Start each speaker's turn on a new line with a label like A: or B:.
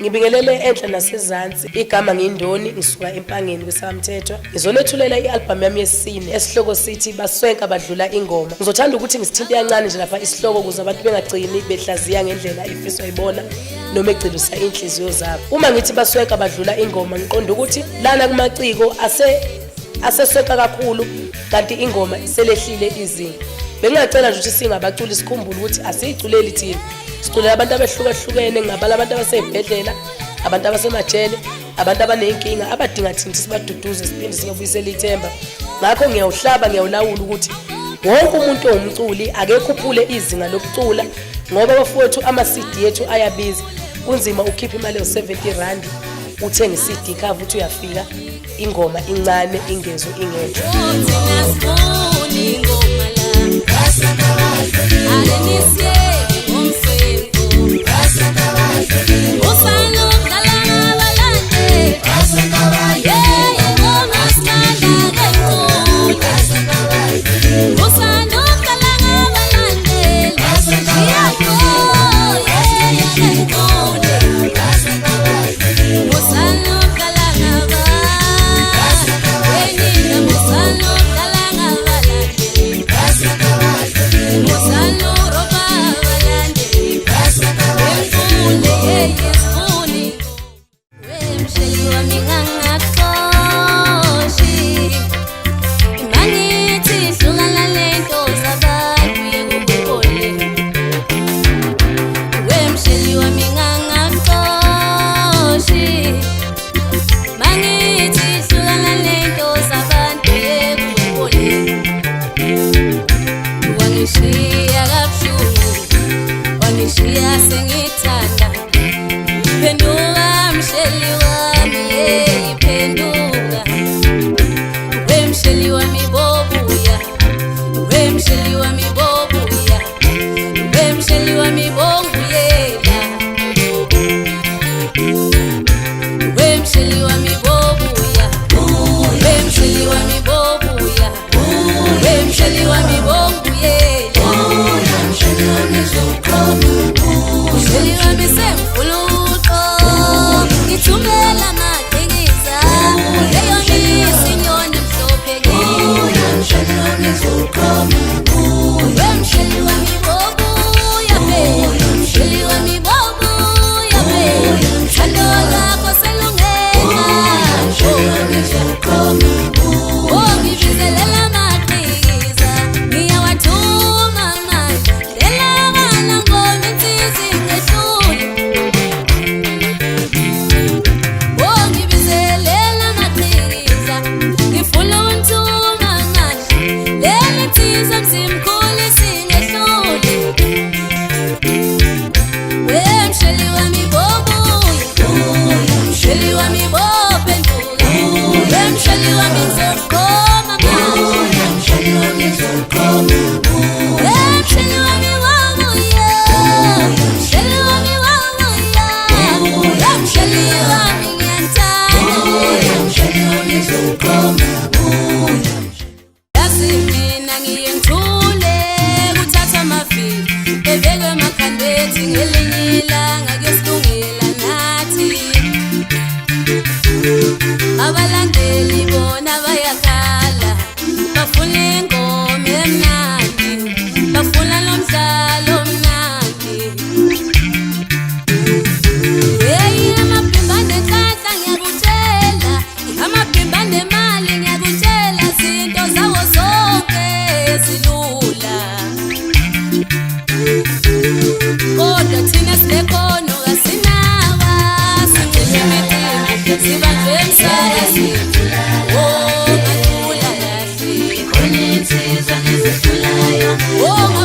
A: Ngibingelele enhle nasezantsi igama ngindoni ngisuka empangeni kwesamthethwa ngizonethulela ialbum yami yesine esihloko sithi baswenka badlula ingoma. Ngizothanda ukuthi ngisithinte kancane nje lapha isihloko ukuze abantu bengagcini behlaziya ngendlela ifiswa ibona noma egcilusa inhliziyo zabo. Uma ngithi baswenka badlula ingoma ngiqonda ukuthi lana kumaciko aseswenka kakhulu kanti ingoma selehlile izinga. Bengingacela nje ukuthi singabaculi sikhumbule ukuthi asiyiculeli thina. Siculela abantu abahlukahlukene ngabala abantu abasebhedlela, abantu abasemajele, abantu abanenkinga abadinga thina sibaduduze siphinde singabuyisela ithemba. Ngakho ngiyawuhlaba ngiyawulawula ukuthi wonke umuntu ongumculi akekhuphule izinga lokucula ngoba bafowethu ama-CD yethu ayabiza. Kunzima ukhipha imali yo-70 rand uthenga i-CD cover uthi uyafika ingoma incane ingezo ingedwa.
B: Oh,